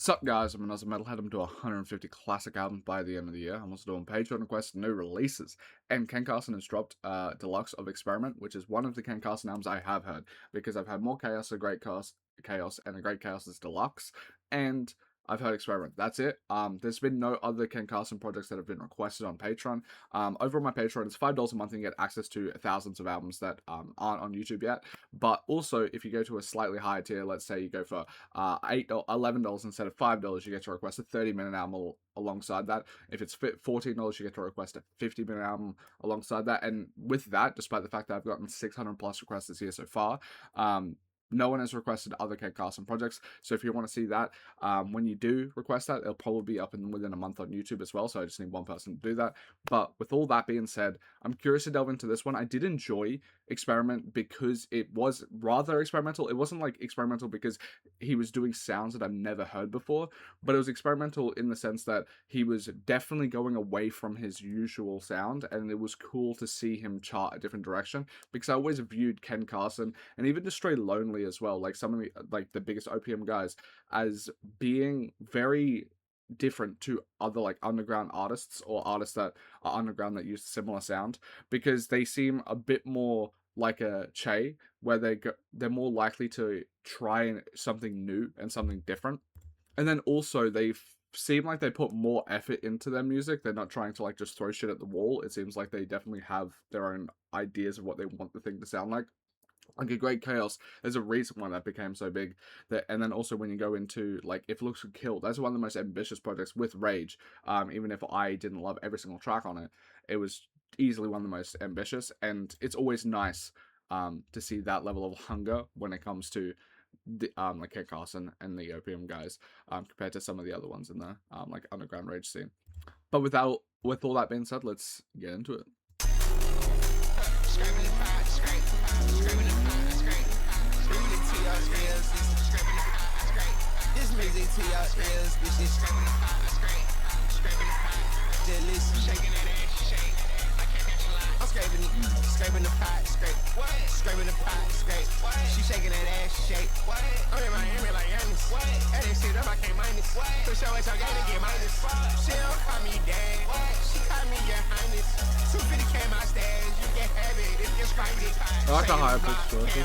Sup guys, I'm AUSSIE METALHEAD. I'm doing 150 classic albums by the end of the year. I'm also doing Patreon requests and new releases. And Ken Carson has dropped Deluxe of Experiment, which is one of the Ken Carson albums I have heard, because I've had more Chaos, a Great Chaos, and a Great Chaos is Deluxe, and I've heard Experiment. That's it. There's been no other Ken Carson projects that have been requested on Patreon. Over on my Patreon, it's $5 a month and you get access to thousands of albums that aren't on YouTube yet. But also, if you go to a slightly higher tier, let's say you go for $8, $11 instead of $5, you get to request a 30-minute album alongside that. If it's $14, you get to request a 50-minute album alongside that. And with that, despite the fact that I've gotten 600 plus requests this year so far, no one has requested other Ken Carson projects, so if you want to see that, when you do request that, it'll probably be up within a month on YouTube as well, so I just need one person to do that. But with all that being said, I'm curious to delve into this one. I did enjoy Experiment because it was rather experimental. It wasn't like experimental because he was doing sounds that I've never heard before, but it was experimental in the sense that he was definitely going away from his usual sound, and it was cool to see him chart a different direction, because I always viewed Ken Carson, and even Destroy Lonely as well, like some of the biggest OPM guys, as being very different to other like underground artists or artists that are underground that use similar sound, because they seem a bit more like a Che, where they're more likely to try something new and something different. And then also they seem like they put more effort into their music. They're not trying to like just throw shit at the wall. It seems like they definitely have their own ideas of what they want the thing to sound like. Like a Great Chaos, there's a reason why that became so big. And then also when you go into like If Looks Could Kill, that's one of the most ambitious projects with Rage. Even if I didn't love every single track on it, it was easily one of the most ambitious, and it's always nice to see that level of hunger when it comes to the like Ken Carson and the OPM guys, compared to some of the other ones in the like underground Rage scene. But with all that being said, let's get into it. This music to your ears, bitches. Just listen. Shaking that ass, shake. I can't catch a line. I'm scraping the pot, scraping the pot, scrape. She shaking that ass, shake. I'm in Miami like Yannis. That ain't shit up, I can't minus. So show it, y'all gotta get minus. She don't call me dad, she call me your highness. 250 came my stash, you can have it if you're stranded. I like the higher pitch choices.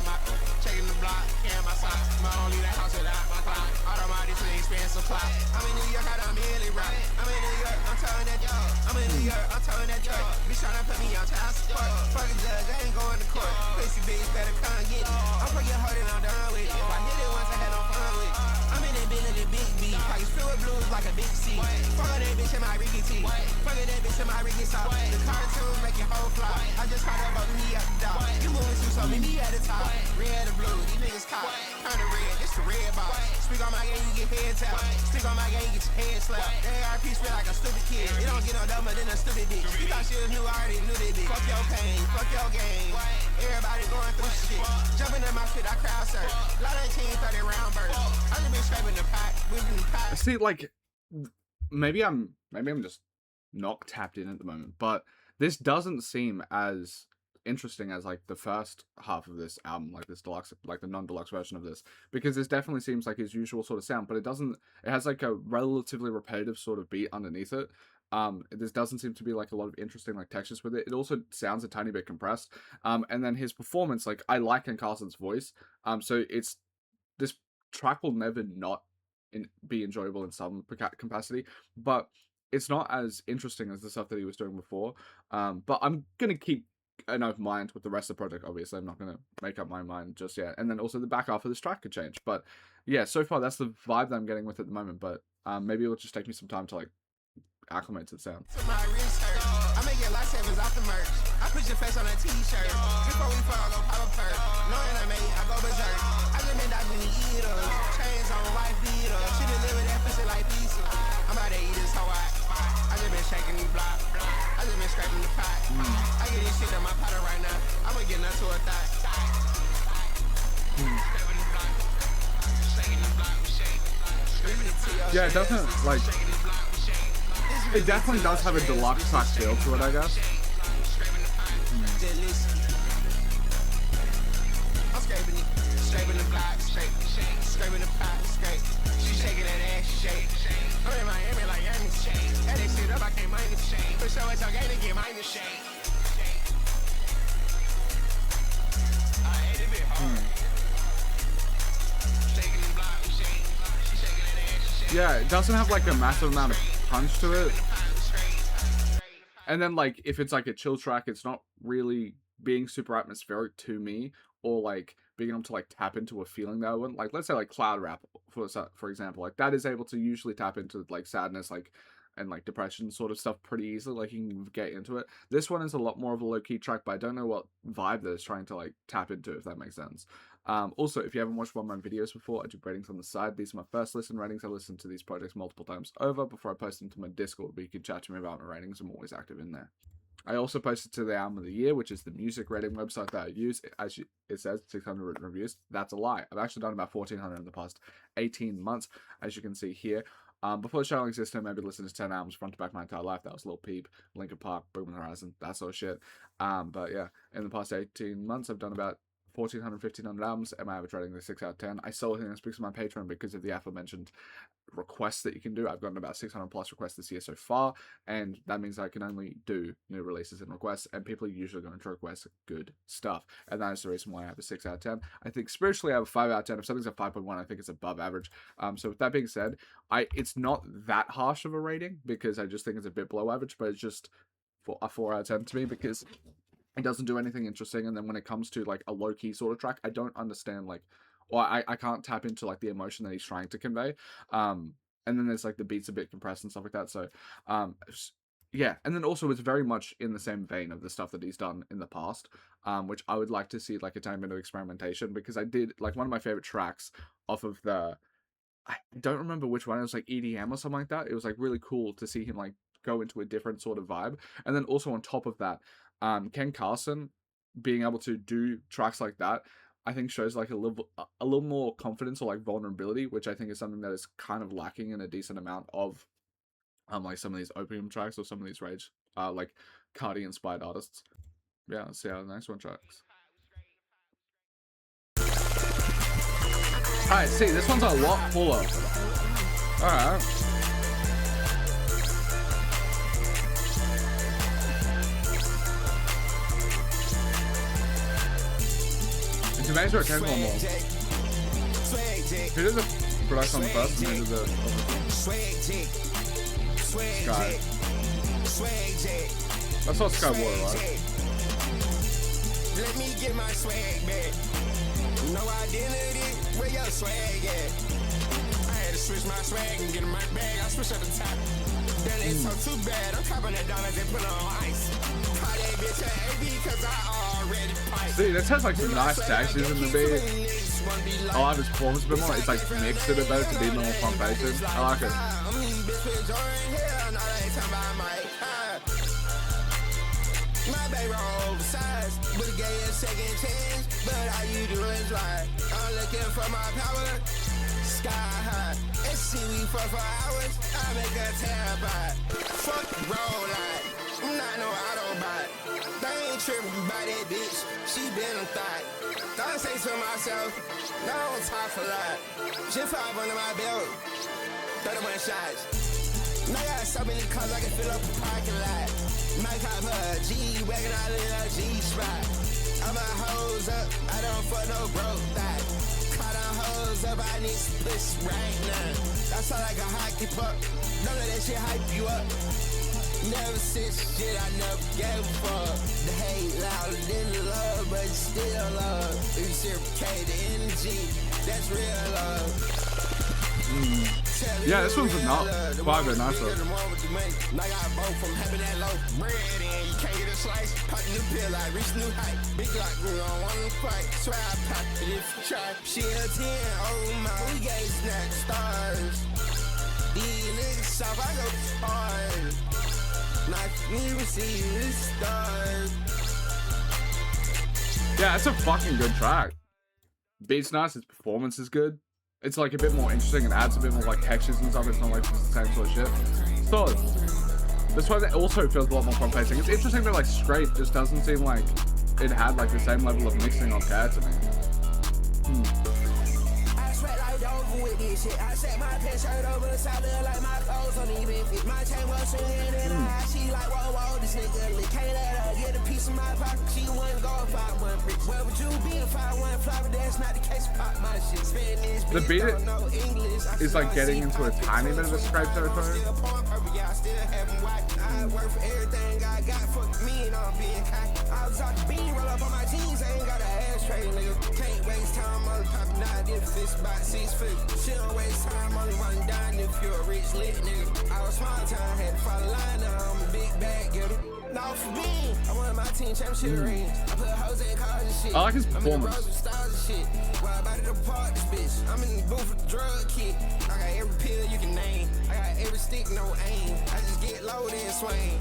Checking the block, can my sock. My only that house without my clock. Automatic to expensive clock. I'm in New York, I done really right. I'm in New York, I'm towing that job. I'm in New York, I'm towing that job. Bitch tryna put me on child support. Fuck a judge, I ain't going to court. Pussy bitch better come get it. I'm fucking hard and I'm done with it. If I hit it once, I had no fun with it. I'm in that building, the big B. Pockets filled with blues like a big C. Fuck that bitch in my Ricky T. Fuck that bitch in my Ricky Sock. The cartoon make your whole fly. I just caught up on me at the dog. You moving too slow, meet me at the top. Red or blue, these niggas caught. Turn the red, it's the red box. Speak on my game, you get head tapped. Speak on my game, you get your head slapped. The ARP spit like a stupid kid. It don't get no dumber than a stupid bitch. You thought she was new, I already knew that bitch. Fuck your pain, fuck your game. Everybody going through shit. Jumping in my shit, I crowd surf. Lot of teams 30 round burst. I just been scraping the pot, whipping the pot. See, like, maybe I'm just not tapped in at the moment, but this doesn't seem as interesting as like the first half of this album, like this deluxe, like the non-deluxe version of this, because this definitely seems like his usual sort of sound, but it has like a relatively repetitive sort of beat underneath it. This doesn't seem to be like a lot of interesting like textures with it. It also sounds a tiny bit compressed. And then his performance, like I like Ken Carson's voice. So this track will never not be enjoyable in some capacity, but it's not as interesting as the stuff that he was doing before. But I'm gonna keep an open mind with the rest of the project. Obviously, I'm not gonna make up my mind just yet. And then also the back half of this track could change. But yeah, so far that's the vibe that I'm getting with it at the moment. But maybe it'll just take me some time to like acclimate to the sound. My research, I make your lifesavers off the merch. I put your face on a t-shirt. Before we fuck, I go pop a perk. Knowing I made, I go berserk. I just been dodging the eaters. Chains on white beater. She deliver that pussy like pizza. I'm about to eat this hoe out. I just been shaking the block. I just been scraping the pot. I get this shit in my potter right now. I'ma get nothing to a thought. Scraping the block. Shaking the block, shake. Yeah, it doesn't like. It definitely does have a deluxe track feel to it, I guess. Scraping the block, scraping the pot, scrape. She shaking that ass, shake. show it okay to get mine to shake. I hate it a bit hard. Shaking the block, we shake. She shaking that ass, she shaking. Yeah, it doesn't have like a massive amount of punch to it. And then like if it's like a chill track, it's not really being super atmospheric to me, or like being able to like tap into a feeling that I wouldn't like. Let's say like cloud rap for example, like that is able to usually tap into like sadness, like, and like depression sort of stuff pretty easily. Like you can get into it. This one is a lot more of a low-key track, but I don't know what vibe that it's trying to like tap into, if that makes sense. Also, if you haven't watched one of my videos before, I do ratings on the side. These are my first listen ratings. I listen to these projects multiple times over before I post them to my Discord, where you can chat to me about my ratings. I'm always active in there. I also posted to the Album of the Year, which is the music rating website that I use. As it says, 600 reviews. That's a lie. I've actually done about 1,400 in the past 18 months, as you can see here. Before the channel existed, maybe listened to 10 albums front to back my entire life. That was Lil Peep, Linkin Park, Boom Horizon, that sort of shit. But yeah, in the past 18 months, I've done about 1,400, 1,500 albums, and my average rating is 6 out of 10. I solely think that speaks to my Patreon because of the aforementioned requests that you can do. I've gotten about 600 plus requests this year so far, and that means I can only do new releases and requests, and people are usually going to request good stuff, and that is the reason why I have a 6 out of 10. I think spiritually I have a 5 out of 10. If something's a 5.1, I think it's above average. So with that being said, it's not that harsh of a rating because I just think it's a bit below average, but it's just for a 4 out of 10 to me because it doesn't do anything interesting. And then when it comes to like a low-key sort of track, I don't understand like, or I can't tap into like the emotion that he's trying to convey. And then there's like the beats a bit compressed and stuff like that. So yeah, and then also it's very much in the same vein of the stuff that he's done in the past, which I would like to see like a tiny bit of experimentation, because I did like one of my favorite tracks off of the, I don't remember which one, it was like EDM or something like that. It was like really cool to see him like go into a different sort of vibe. And then also on top of that, Ken Carson being able to do tracks like that, I think shows like a little more confidence or like vulnerability, which I think is something that is kind of lacking in a decent amount of like some of these opium tracks or some of these rage like Cardi inspired artists. Yeah, let's see how the next one tracks. Alright, see, this one's a lot fuller. Alright. Tomatoes are 10 or more. Who did the production on the first and who did the Sky? That's not Sky Water, right? Let me get my swag back. No identity, where your swag at? I had to switch my swag and get in my bag. I switched at the top. Then it's so too bad. I'm copping that dollars and put it on ice. Call that bitch an AB cause I already piped. See, this has like some nice taxes in the beat. I like his performance a bit more. It's like mixed a bit better to be more pumpation. I like it. My baby oversized, but gave a second chance. But all you do is lie. I'm looking for my power, sky high. And see we fuck for hours, I make a terrified. Fuck roll line, I'm not no Autobot. They ain't tripping by that bitch, she been a thought. I say to myself, no, I don't talk a lot. Just 5 under my belt, 31 shots. Now I got so many cars I can fill up the parking lot. Might cop a G-Wagon, I live a G-Spot. I'm a hose up, I don't fuck no broke thot. Caught on hose up, I need splits right now. That's all like a hockey puck, don't let that shit hype you up. Never said shit I never gave a fuck. The hate louder than the love, but it's still love. If you reciprocate the energy, that's real love. Yeah, this one's not quite a bit nicer. I got both from having that low bread and you can't get a slice. Pop a new pill, I reach new height. Big like we don't want to fight. Swear I pop it if you try. She a 10, oh my, we gave snack stars. These niggas soft, I go hard. Not even see the stars. Yeah, it's a fucking good track. Beat's nice, his performance is good. It's like a bit more interesting and adds a bit more like textures and stuff. It's not like just the same sort of shit. So this one also feels a lot more front-facing. It's interesting that like Straight just doesn't seem like it had like the same level of mixing on Care to me. over with this shit. I set my pants shirt over the side, look like my clothes don't even fit. My chain was swinging in her eye, she like, whoa, whoa, this nigga lit. Can't let her get a piece of my pocket, she wasn't going 5-1 brick. Where would you be if I went fly, but that's not the case, pop my shit. Spanish, The beat don't know English. is like getting into a tiny bit of a scrape territory. I still haven't watched. I work for everything I got, fuck me and I'm being kind. I was out the bean, roll up on my jeans, I ain't got an ashtray, nigga. Can't waste time on the pop, nah, this fist about 6 feet. She don't waste time, only run down if you're a rich lit nigga. I was small time, had to follow line, now I'm a big bag getter. Now for me, I won my team championship rings. I put hoes in cars and shit. I like his I'm in the performance. bros with stars and shit. Why about to depart this bitch? I'm in the booth with the drug kit. I got every pill you can name. I got every stick, no aim. I just get loaded and swing.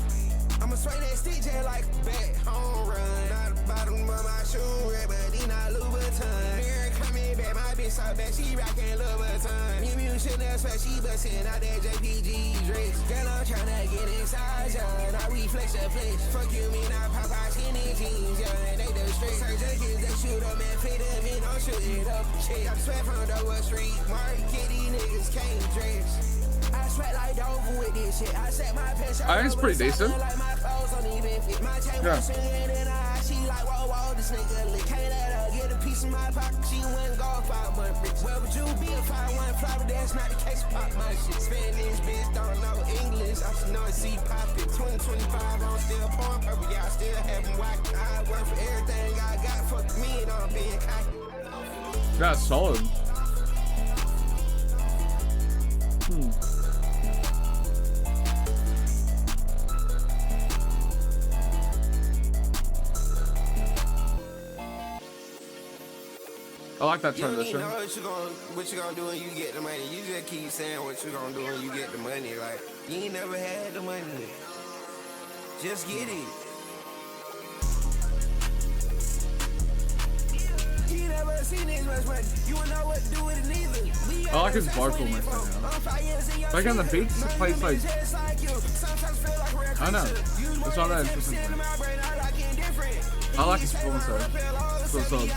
I'ma swing that stick just like a bat home run. Not the bottom of my shoe, red, but these not Louboutin. Mirror coming back, my bitch so bad, she rockin' Louboutin. Mew Chanel sweat, she bustin' out that JPG dress. Girl, I'm tryna get inside, yeah. I reflex the flesh. Fuck you, mean I pop out skinny jeans, yeah. And they the straight. Surgeon kids, they shoot up and fit them in, don't shoot it up. Shit, I'm sweat from the Wall Street market, these niggas can't dress. I sweat like Dover with this shit. I set my pants shirt I think it's pretty decent. like my clothes don't even fit. My chain was swinging in her eye, she like, whoa, whoa, this nigga lit. Can't let her get a piece of my pocket, she wouldn't go 5-1 bricks. Where would you be if I went fly, but that's not the case, pop my shit. Spanish bitch don't know English, I should know it, see pop it. 2025, I'm still pouring purple, yeah, I still haven't watched. I work for everything I got, fuck me and I'm being cocky. That's solid. I like that You don't transition. even know what you gonna do when you get the money. You just keep saying what you gonna do when you get the money. Like, you ain't never had the money. Just get it. You never seen this much money. You won't know what to do with it neither. I like his vocal mix right now. Like on the beats, it plays like, I don't know. It's not that interesting. I like his performance though. So solid.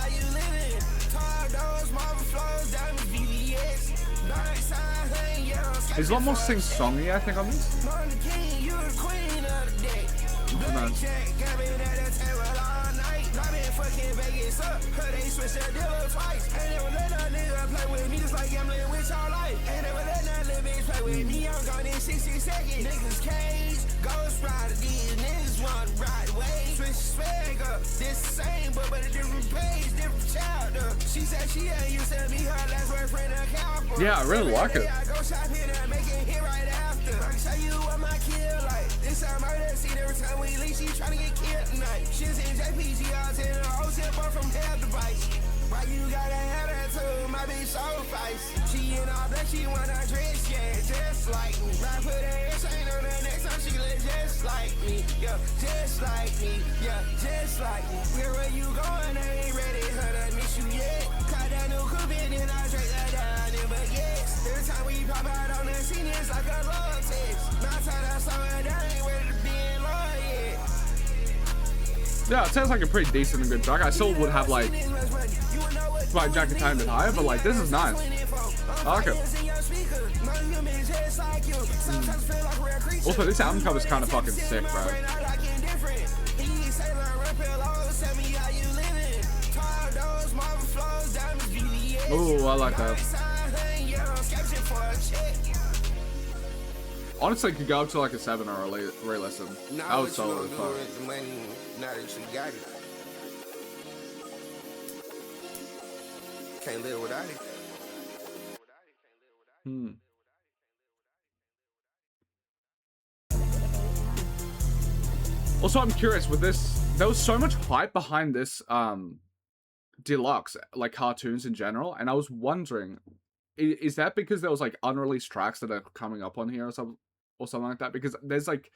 He's a lot more sing-songy, I think, on this. Nice. Niggas cage, ghost rider, these niggas want right away. Switch swag up, this same, but a different page, different chapter. She said she ain't used to be her last boyfriend, a cowboy. Yeah, I really like it. I go shop here and make it hit right after. I can show you what my kill like. This time murder scene every time we leave, she tryna get killed tonight. She's in JPG, I was in her whole shit from hell device. Why you gotta have that too? My bitch so feisty. She in all black, she wanna dress, yeah, just like me. I put her chain on her next time, she look just like me. Yeah, just like me. Yeah, just like me. Where you going? I ain't ready, her to miss you yet. Caught that new coupe and I drank that down in, but yes. Every time we pop out on the scene, it's like a love text. Not time I saw her, I ain't ready to be in love yet. Yeah, it sounds like a pretty decent and good track. I still would have like Flight Jacket time a bit higher, but like this is nice. I like it. Also, this album cover is kind of fucking sick, bro. Oh, I like that. Honestly, could go up to like a 7 or a re-listen. I would solid as fuck. Now that you got it, can't live without it. Also, I'm curious with this. There was so much hype behind this deluxe, like cartoons in general, and I was wondering, is that because there was like unreleased tracks that are coming up on here or something like that? Because there's like,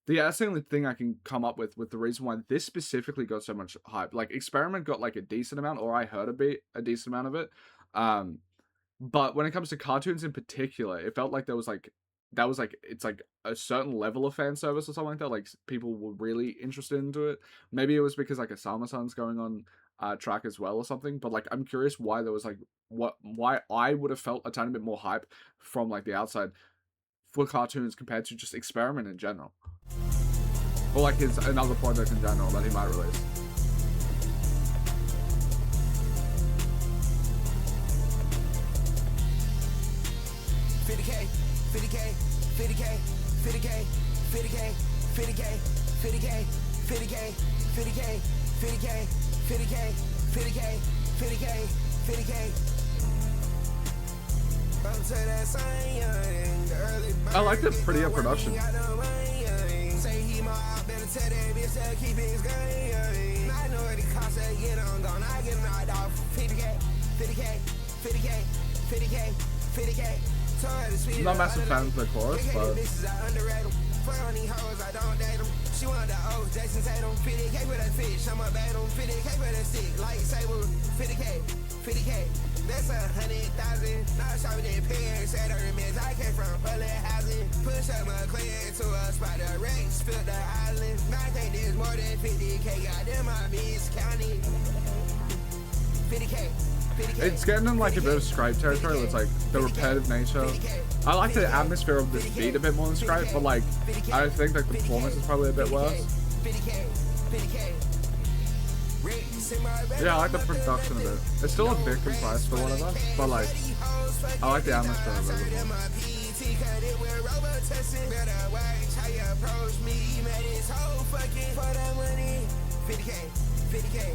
that's the only thing I can come up with the reason why this specifically got so much hype. Like Experiment got like a decent amount, or I heard a decent amount of it. But when it comes to cartoons in particular, it felt like it's like a certain level of fan service or something like that. Like people were really interested into it. Maybe it was because like a Sama-san's going on track as well or something. But like, I'm curious why there was like why I would have felt a tiny bit more hype from like the outside for cartoons compared to just Experiment in general, or like his another project in general that he might release. I like the prettier production. I'm not a massive fan of the chorus, but Funny hoes, I don't date them. She want the O's, Jason Tatum. 50K for that fish, I'm a bad on 50K for that stick. Lightsaber, 50K. That's 100,000. Not shopping in Paris at her image. I came from public housing. Push up my clear to a spot. The Rex, fill the island. I think there's more than 50K. Goddamn, I miscounted. 50K. It's getting in like a bit of Scrape territory with like the repetitive nature. I like the atmosphere of this beat a bit more than Scrape, but like I think like the performance is probably a bit worse. Yeah, I like the production of it. It's still a bit compressed or whatever, but like I like the atmosphere of it.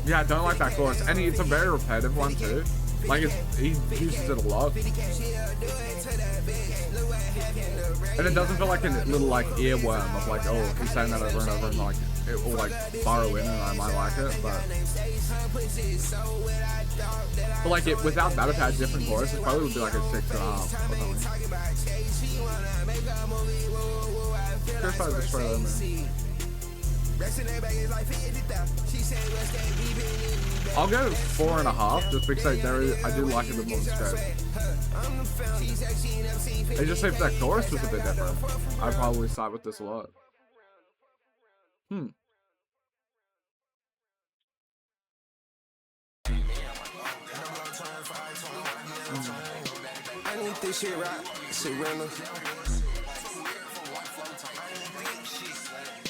Yeah, I don't like that chorus, and it's a very repetitive one too. Like he uses it a lot, and it doesn't feel like a little like earworm of like, oh, he's saying that over and over, and like it will like burrow in, and I might like it, but like it without that, if it had a different chorus, it probably would be like a 6.5 or something. Here's how this trailer, man. I'll go 4.5 just because I do like it a bit more than Scrape. I just say if that chorus was a bit different, I'd probably side with this a lot. I need this shit right, shit rental.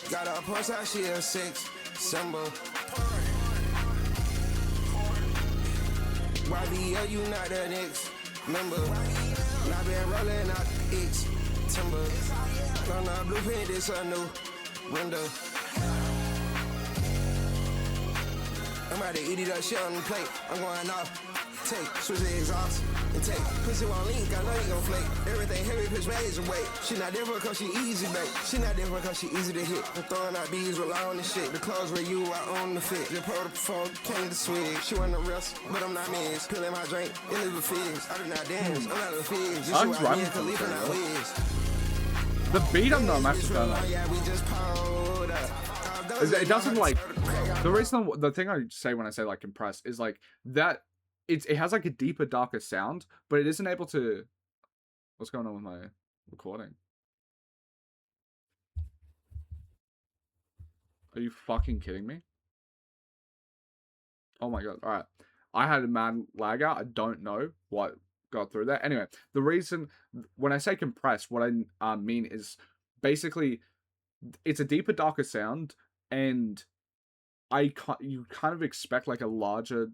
Got a punch out, she a 6 symbol. YBL, you not the next member. Not been rolling out X timber. On the blueprint, this a new window. I'm about to eat it up, shit on the plate. I'm going off. Take, switch the exhaust, and take. Pussy won't leak, I know you gon' flake. Everything heavy, push major weight. She not different cause she easy, babe. She not different cause she easy to hit. I'm throwing out bees, rely on the shit. The clothes where you, I own the fit. The pro to perform, came to swig. She wanna rest, but I'm not miss. Peeling my drink, it live a fizz. I do not dance, I'm not a fizz. I'm driving for the beat. I'm not massive fan of. It doesn't like the thing I say when I say like compressed is like that. It has like a deeper, darker sound, but it isn't able to. What's going on with my recording? Are you fucking kidding me? Oh my god! All right, I had a mad lag out. I don't know what got through that. Anyway, the reason when I say compressed, what I mean is basically it's a deeper, darker sound, and you kind of expect like a larger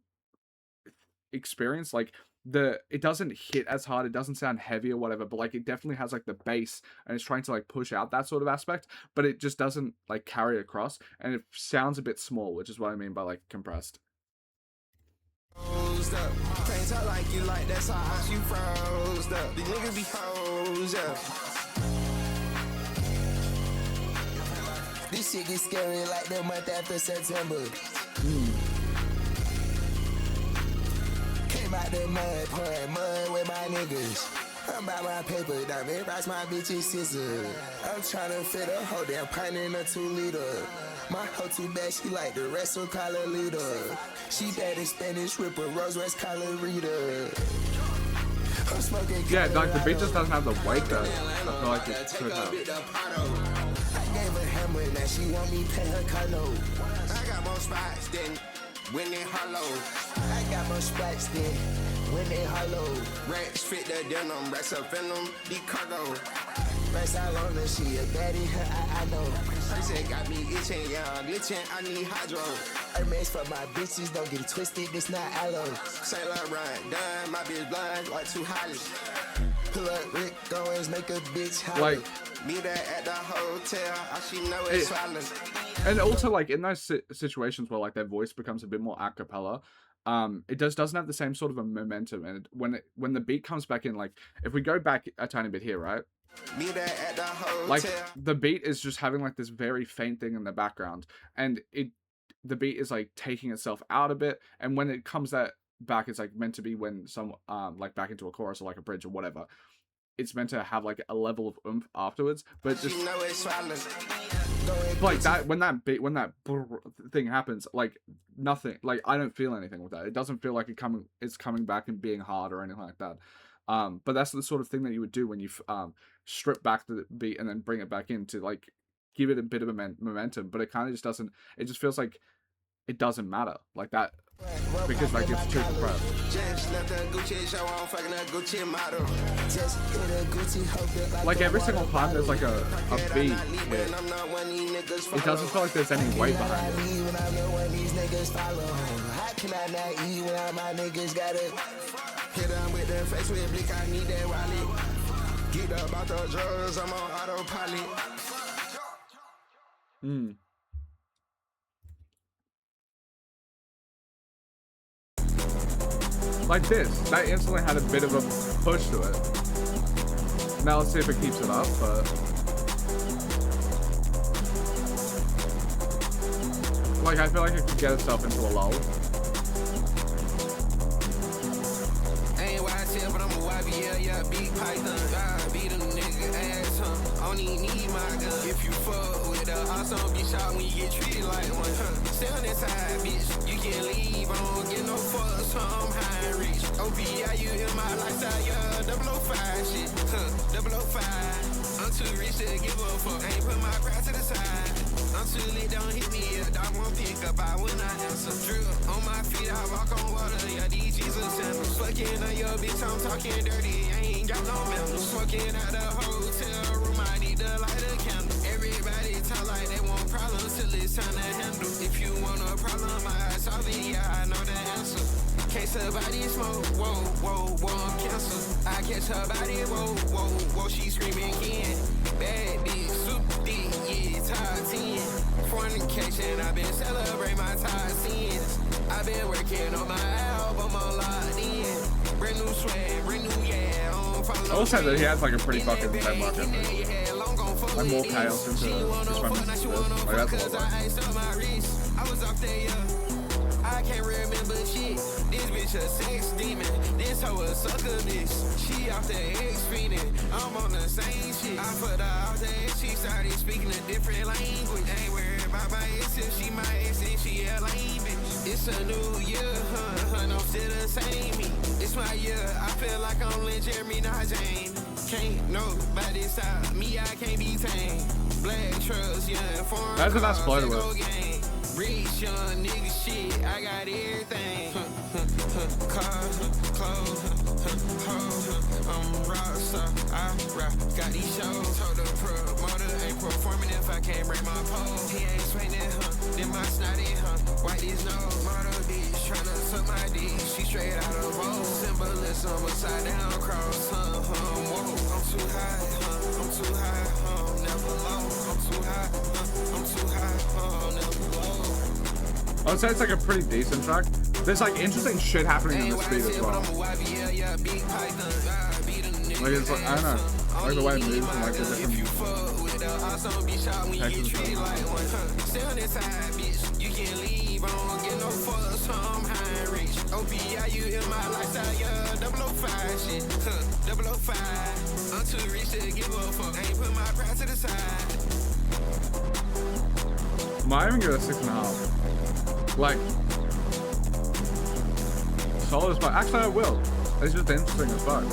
experience. Like it doesn't hit as hard, it doesn't sound heavy or whatever, but like it definitely has like the bass and it's trying to like push out that sort of aspect, but it just doesn't like carry across, and it sounds a bit small, which is what I mean by like compressed. Can't talk like you like that's how you froze up. The niggas be hoes up. This shit gets scary like the month after September. Came out the mud, pouring mud with my niggas. I'm by my paper, diamond rice, my bitch's scissor. I'm tryna fit a whole damn pint in a 2-liter. My hoe too bad, she like the rest of Carlita. She bad in Spanish, with a Rose West Colorita. I'm smoking. Yeah, like the beat just doesn't have the weight that I feel like it should have. I gave her hammer, now she want me pay her car note. I got more spots than when it hollow. I got more spots than when it hollow. Racks fit the denim, racks of venom, be cargo. Racks all on the she a daddy, I know. Person got me itching, yeah, I'm glitching, I need hydro. Hermes for my bitches, don't get it twisted, this not aloe. Saint Laurent, done, my bitch blind, like too holly. Pull up Rick Owens, make a bitch holler. Like, meet her at the hotel, all she know is swallowing. And also, like, in those situations where, like, their voice becomes a bit more a cappella, it doesn't have the same sort of a momentum. And when the beat comes back in, like, if we go back a tiny bit here, right? Meet her at the hotel. Like, the beat is just having, like, this very faint thing in the background. And the beat is, like, taking itself out a bit. And when it comes back, it's, like, meant to be when like, back into a chorus or, like, a bridge or whatever. It's meant to have, like, a level of oomph afterwards. But just... You know it's like that when that thing happens, like nothing, like I don't feel anything with that. It doesn't feel like it's coming back and being hard or anything like that. But that's the sort of thing that you would do when you strip back the beat and then bring it back in to like give it a bit of a momentum. But it kind of just doesn't. It just feels like it doesn't matter like that because like it's too compressed. Like every single time there's like a beat hit, it doesn't feel like there's any weight behind it. How can I not eat when my niggas got it? Hit them with their face with blick, I need that wallet. Get up out the drugs, I'm on autopilot. Like this, that instantly had a bit of a push to it. Now let's see if it keeps it up, but... like, I feel like it could get itself into a lull. Ain't YTL, but I'm a YBL, yeah, big python. I beat a nigga ass, huh? Only need my gun. If you fuck with a awesome, be shot when you get treated like one, huh? Stay on that side, bitch. You can't leave, I don't get no fucks, huh? I'm high and rich. OPIU in my lifestyle, yeah, 005 shit, huh? 005. I'm too rich to give a fuck. I ain't put my pride to the side. I'm too lit, don't hit me up. Dog won't pick up, I will not answer. Drill on my feet, I walk on water. Yeah, these Jesus sandals. Fucking on your bitch, I'm talking dirty. I ain't got no manners. Fucking at the hotel room, I need to light a candle. Everybody talk like they want problems till it's time to handle. If you want a problem, I solve it, yeah, I know the answer. Can't somebody smoke, whoa, whoa, whoa, I'm cancer. I catch her body, whoa, whoa, whoa, she screaming again. Bad bitch, super deep, yeah, top 10. Fornication, I've been celebrating my top sins. I've been working on my album, I'm locked in. Brand new swag, brand new, yeah, I don't follow. I will say that he has like a pretty fucking bad market. Like more chaos into his feminists. Like that's a lot. I was off there, yeah. I can't remember shit. This bitch a sex demon. This hoe a sucker bitch. She off the X feeding. I'm on the same shit. I put her out there. She started speaking a different language. Ain't worried about my ex if she my ex and she a lame bitch. It's a new year, huh? I'm still the same me. It's my year. I feel like I'm Lynn Jeremy, not Jane. Can't nobody stop me. I can't be tamed. Black trucks, yeah. Foreign that's a nice play to it. Rich young nigga shit, I got everything. Cars, clothes, hoes, I'm a rockstar, I rock, got these shows. Told the promoter, ain't performing if I can't break my pole. He ain't swinging, huh? Then my snotty, huh? White his nose, model bitch, tryna suck my dick. She straight out of roll. Symbolism, upside down cross, whoa. I'm too high, huh? I'm too high, huh? Never low. I'm too high, huh? I'm too high, huh? Never low. I would say it's like a pretty decent track. There's like interesting shit happening in this beat as well. Like it's like, I don't know, like the way it moves and like the different Might even give it a 6.5. Like, solid as fuck. Actually, I will. It's just interesting as fuck.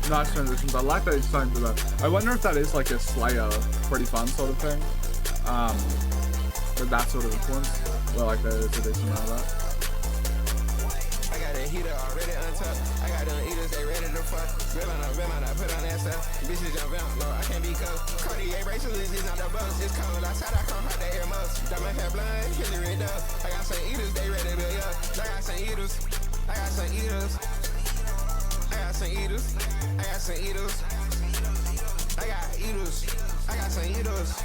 Nice transitions. I like that he's starting to that. I wonder if that is like a Slayer, pretty fun sort of thing. With that sort of influence, where like there's a decent amount of that. I got a heater already untucked. I got them eaters, they ready to fuck. Rim on, I put on that stuff. Bitches jump out, no, I can't be cold. Cartier bracelets is not the bus. It's cold outside, I come hot, they hear most. Diamond hair blind, Hillary Duff. I got some eaters, they ready to build up. I got some eaters. I got some eaters. I got some eaters. I got some eaters. I got eaters. I got some eaters.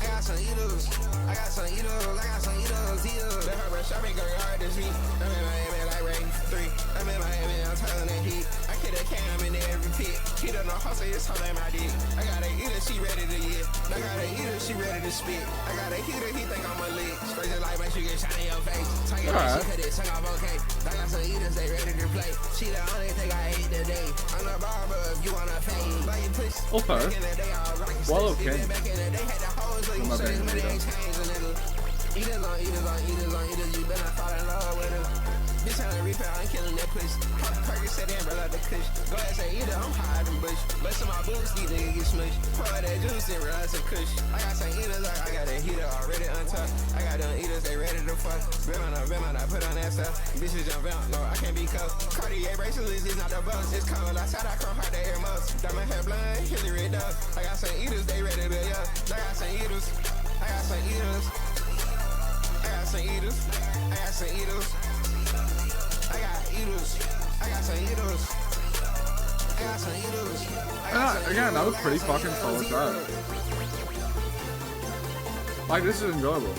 I got some eaters. I got some eaters. I got some eaters. Yeah. Let her rush. I been going hard this week. I'm in Miami like rain 3. I'm in Miami. I'm telling that heat. I get a cam in every pit. He don't know how to say it's all in my dick. I got a eater. She ready to eat. I got a eater. She ready to spit. I got a heater. He think I'm a lick. Straight to life, make sure you get shot in your face. Talking that shit, cut it. Suck off okay. I got some eaters. They ready to play. She the only thing I ate today. I'm the barber if you wanna fade. Buy your push. Okay. Well, okay. Back in the day, had the hoes. I'm not being Eaters on eaters, you better fall in love with her. Bitch tryna repair, I'm killing that push. Pop Perkins said and out the kush. Go ahead say eater, I'm higher than Bush. Bust in my boots, these niggas get smushed. Pour that juice and realize some kush. I got some eaters, I got a heater already untucked. I got them eaters, they ready to fuck. Rim on, I put on that stuff. Bitches jump out, no, I can't be cold. Cartier bracelets is not the bus. It's cold outside, I come hard, they hear most. Diamond hair blind, Hillary Duff. I got some eaters, they ready to build up. I got some eaters. I got some eaters. I got some eaters. I got some eaters. I got eaters. I got some eaters. I got some eaters. Again, that was pretty fucking solid track. Like, this is enjoyable.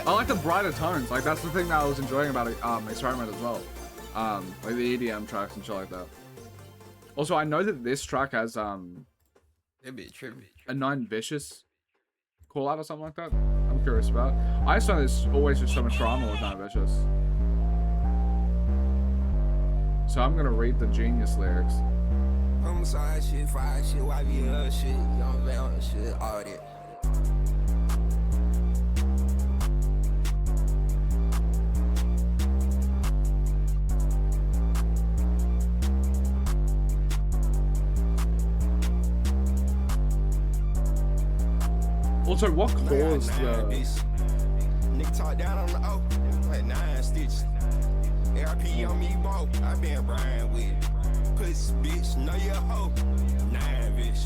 I like the brighter tones. Like, that's the thing that I was enjoying about Experiment as well. Like the EDM tracks and shit like that. Also, I know that this track has a 9 Vicious call out or something like that. I'm curious about. I just know there's always just so much drama with 9 Vicious. So I'm gonna read the Genius lyrics. I'm sorry, shit, fire shit, YBL shit, young man shit, all that. Also, what caused the... Nigga talk down on the O, like 9 stitches. ARP on me, bro, I been Brian with it. Pussy bitch, know you a hoe. 9 bitch.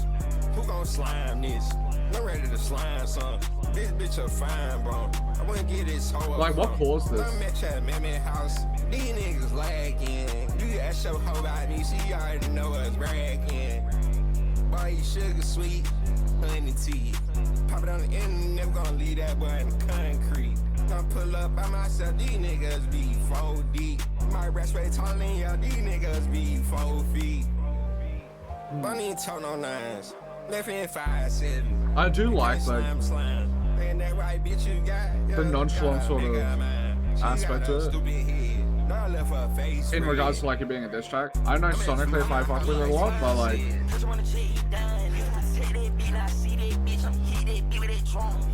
Who gon' slime this? I'm ready to slime some. This bitch a fine, bro. I wanna get this hoe. Like, what caused this? I'm at your mammy house. These niggas lagging. You ask your hoe about me, she already know what's bragging. Boy, you sugar sweet, honey tea. Pop it on the internet, never gonna leave that boy in the concrete. Gonna pull up by myself, these niggas be 4 deep. My breast rate taller than y'all, these niggas be 4 feet. But I ain't talk no nines. Left in 5'7". I do like like the nonchalant sort of aspect to it. In regards to like it being a diss track. I don't know sonically if I fuck with it a lot, but like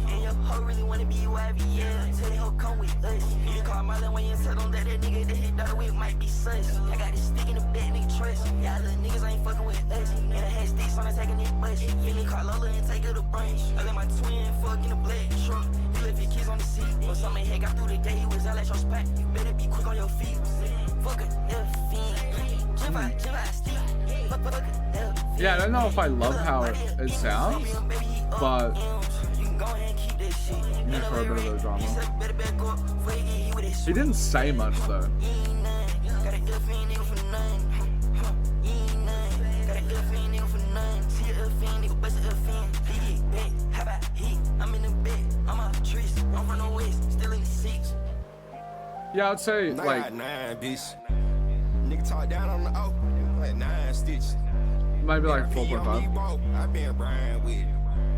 and your hoe really wanna be YBL. Tell the hoe come with us. You call my little when you tell them that nigga that hit dog with might be sus. I got this stick in the back, nigga trust. Y'all little niggas ain't fucking with us. And I had sticks on the taking this bus. You can call Lola and take her to brunch. I let my twin fuck in the black truck. You left your kids on the seat. When something had got through the day, he was out at your spot. You better be quick on your feet. Fuck a F-fiend. Jump out, stick. yeah, I don't know if I love how it sounds, but for a bit of the drama. He didn't say much though. Yeah, I'd say like 9 bitch. Nigga talk down on the O, like 9 stitches. Maybe like 4.5. I been Brian with it.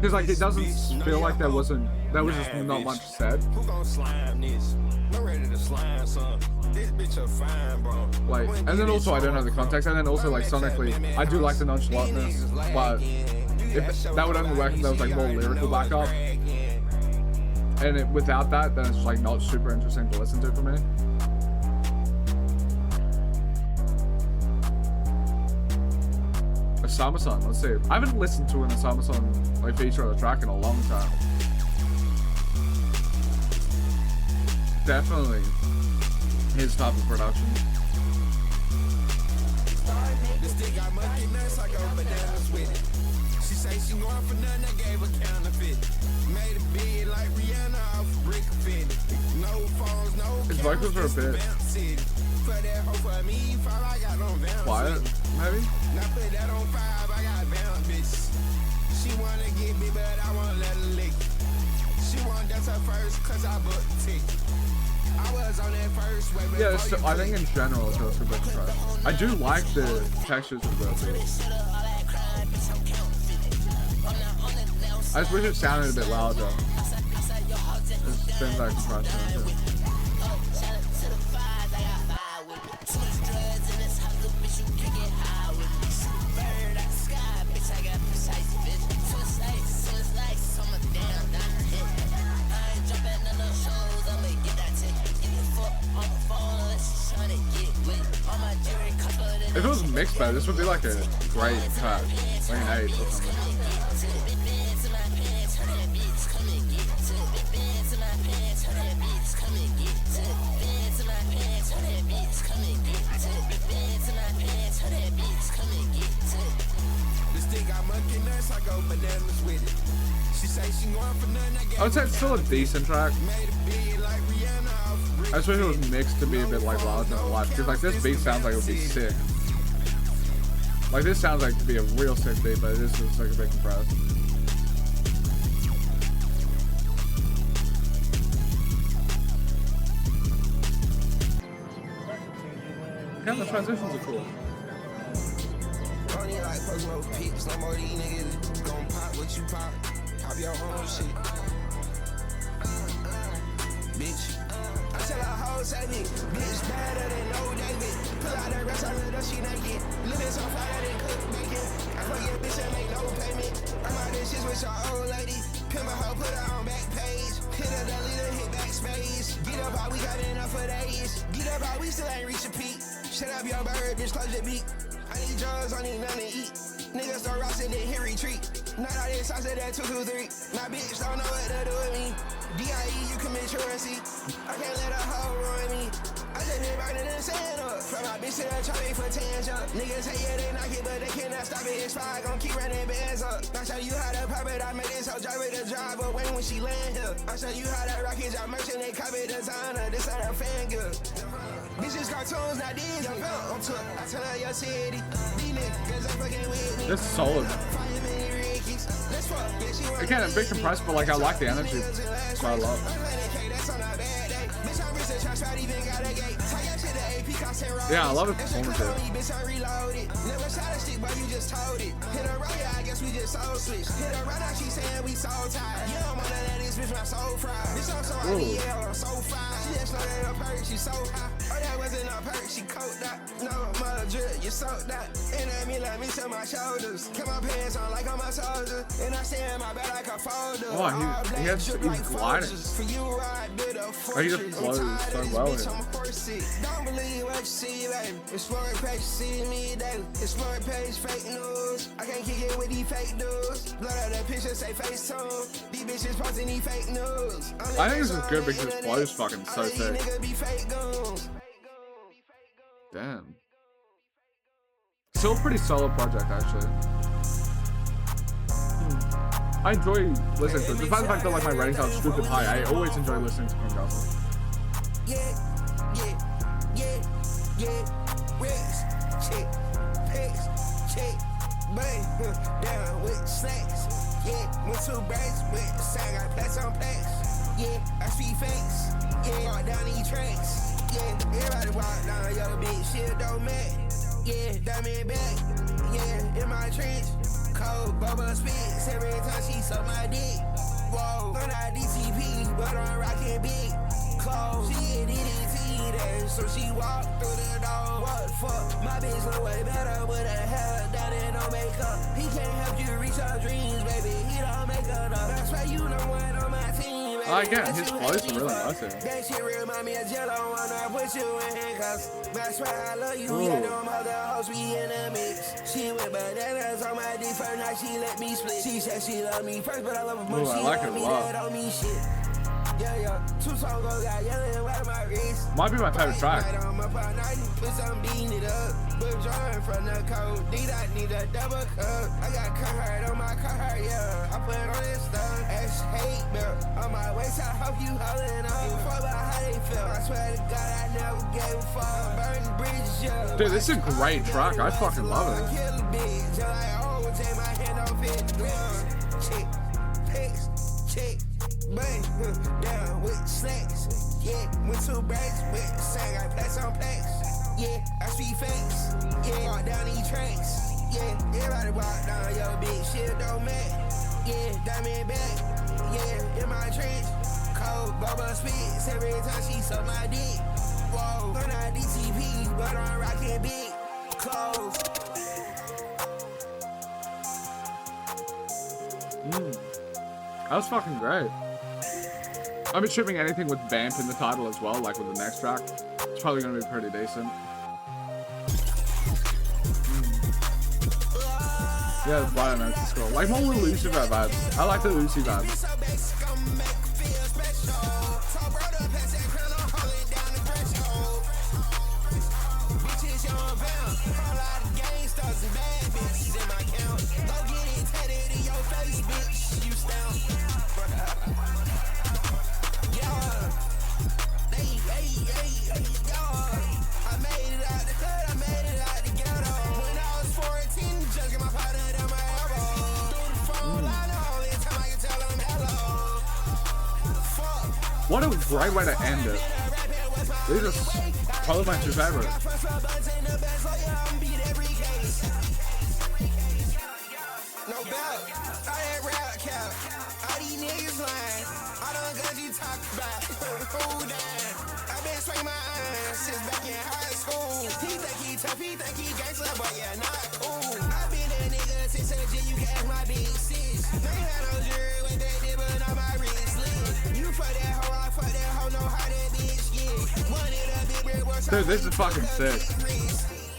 Because like it doesn't feel like there was just not much said. Who gon' slime this? I'm ready to slime some. This bitch a fine, bro. Like, and then also I don't know the context, and then also like sonically, I do like the nonchalantness, but if that would only work if there was like more lyrical backup. And without that, then it's just like not super interesting to listen to for me. Osama song. Let's see. I haven't listened to an Osama song like feature on a track in a long time. Definitely his type of production. This thing got monkey nuts, I go bananas with it. She say she going for nothing, I gave her counterfeit. Made a bid like Rihanna off brick fitted. No phones, no His vocals are a bit for that hoe for me, five, I got on bounce. quiet, maybe? Now put that on 5, I got bounce, bitch. She wanna get me, but I won't let her lick. She want that's her first, cause I booked the ticket. I was on that first way. Yeah, so I think in general it's a super track. I do like the textures of the beat. I just wish it sounded a bit louder. It seems like compression. If it was mixed better, this would be like a great cut, like an 8 or something. I would say it's still a decent track. I just wish it was mixed to be a bit like louder than live, because like this beat sounds like it would be sick. Like this sounds like to be a real sick beat, but this is like a bit compressed. Yeah, the transitions are cool. Only like Pokemon pics, no more these niggas gon' pop what you pop. Pop your own shit. Bitch. I tell her hoes say me, bitch better than no David. Pull out the rest of her, she naked. Living so fire than cook bacon. I fuck your bitch and make no payment. I'm out this shit with your old lady. Pin my hoe, put her on back page. Hit her delete her, hit backspace. Get up how we got enough for days. Get up how we still ain't reached a peak. Shut up your bird, bitch, close your beak. I need drugs, I need nothing to eat. Niggas start rocking, then hit retreat. Not all this, I said that 2, 2, 3. My bitch don't know what to do with me. DIE, you commit truancy. I can't let a hoe ruin me. I just been burning the sand up. From my bitch to the trophy for 10 jump. Niggas say yeah, they knock it, but they cannot stop it. It's fire, gon' keep running bands up. I show you how to pop it, I made this hoe drive with the driver. Wait when she land here. I show you how that rocket job merchant, they copy designer. This ain't a fan good. Bitches cartoons, not Disney. On tour, I tell her your city. These niggas ain't fucking with me. This is solid. Again, a bit compressed, but like I like the energy quite a lot. Yeah, I love the performance here. Oh, he has, he's gliding. Oh, he just flows so well here. Don't believe what you see, baby. Exploring page, you see me daily. Exploring page, fake news. I can't kick it with these fake dudes. Blood out the picture, say face tone. These bitches posting these fake news. I think this is good because his flow is fucking so thick. Damn. Still a pretty solid project, actually. I enjoy listening to it. Despite the fact that like my ratings are stupid high, I always enjoy listening to Carson. Rex, check, pecs, check, bang, down with snacks. Yeah, went 2 breaks, with the side, got plaques on plaques. Yeah, I speak facts. Yeah, walk down these tracks. Yeah, everybody walk down your bitch, shit don't match. Yeah, diamond back. Yeah, in my trench. Cold, bubble spits every time she suck my dick. Whoa, I'm not DTP, but I'm rocking big clothes. She did it, so she walked through the door. What the fuck? My bitch look way better with her hair down and no makeup. He can't help you reach your dreams, baby. He don't make enough. That's why you know one on my team, baby. Again, his flows are really nice here. That shit remind me of Jello when I put you in handcuffs. That's why I love you. Yeah, them other hoes, we in the mix. She with bananas it first night, she let me split. She said she love me first, but I love her more. Ooh, I like it a lot. That don't mean shit. Yeah, 2 songs ago, got yelling right my wrist. Might be my favorite track. On my partner, put some beating it up. But drawing from the code, need a double cup. I got Carson on my car, yeah. I put on this stuff. Ash hate belt on my waist. I hope you holding on. You fuck about how they feel. I swear to God, I never gave a fuck. Burning bridges, yeah. Dude, this is a great track. I fucking love it. Kill a bitch, like, oh, take my hand off it. Check, check. Bang, down with snacks. Yeah, with 2 bags, with sang, I place on plaques. Yeah, I speak facts. Yeah, walk down these tracks. Yeah, everybody walk down your big shit don't match. Yeah, diamond back. Yeah, in my trench. Cold, bubble spits every time she suck my dick. Whoa, I'm not DTP, but I'm rocking big clothes. That was fucking great. I've been shipping anything with Vamp in the title as well, like with the next track. It's probably going to be pretty decent. Yeah, the bio notes is cool. Like more Lucifer vibes. I like the Lucy vibes. What a great way to end it. These are probably my 2 favorites. No doubt, I ain't rap cap. All these niggas lying. I done got you talk about. Who that? I been swinging my iron since back in high school. He think he tough, he think he gangsta, but yeah, not cool. I been a nigga since a G, you can ask my big sis. They had no jury when they did, but on my wrist lit. You fuck that hoe, I fuck that hoe, know how that bitch get. Wanted a big brick, work. Dude, this is fucking sick.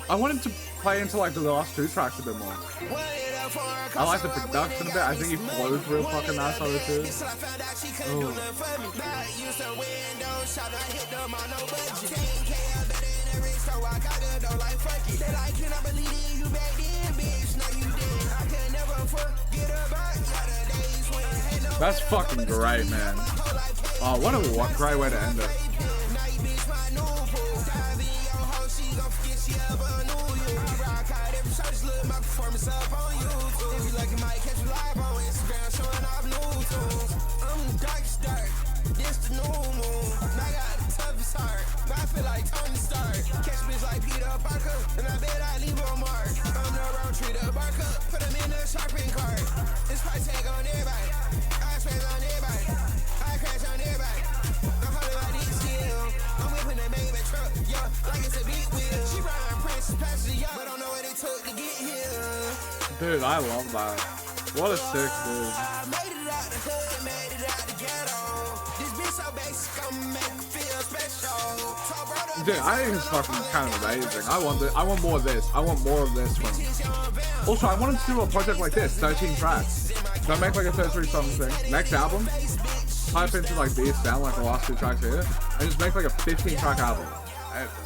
I wanted to play into like the last 2 tracks a bit more. I like the production a bit. I think he flows real fucking nice on it too. Oh. That's fucking great, man. Oh, what a great way to end it. Dude, I love that. What a sick dude. Dude, I think it's fucking kind of amazing. I want more of this. I want more of this from him. Also, I wanted to do a project like this, 13 tracks. So I make like a 33 song thing. Next album, type into like these down like the last 2 tracks here, and just make like a 15 track album.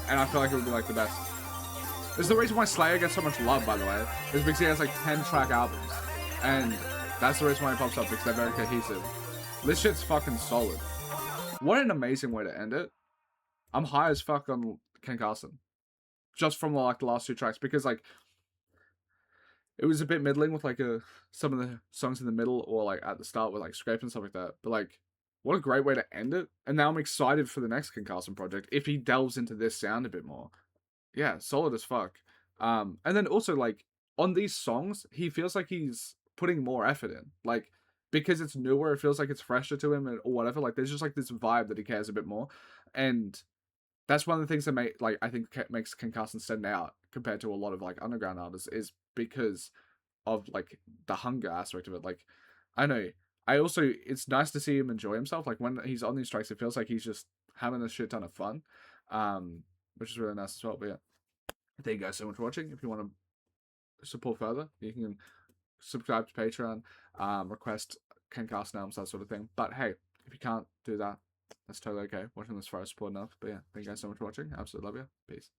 And I feel like it would be like the best. This is the reason why Slayer gets so much love, by the way, is because he has like 10 track albums. And that's the reason why he pops up, because they're very cohesive. This shit's fucking solid. What an amazing way to end it. I'm high as fuck on Ken Carson. Just from like the last 2 tracks, because like it was a bit middling with like some of the songs in the middle or like at the start with like scrape and stuff like that. But like, what a great way to end it. And now I'm excited for the next Ken Carson project if he delves into this sound a bit more. Yeah, solid as fuck. And then also like on these songs, he feels like he's putting more effort in. Like, because it's newer, it feels like it's fresher to him or whatever. Like there's just like this vibe that he cares a bit more. And that's one of the things that I think makes Ken Carson stand out compared to a lot of like underground artists, is because of like the hunger aspect of it. Like, I know, it's nice to see him enjoy himself. Like when he's on these tracks, it feels like he's just having a shit ton of fun, which is really nice as well. But yeah, thank you guys so much for watching. If you want to support further, you can subscribe to Patreon, request Ken Carson albums, that sort of thing. But hey, if you can't do that, that's totally okay. Watching this for us support enough. But yeah, thank you guys so much for watching. Absolutely love you. Peace.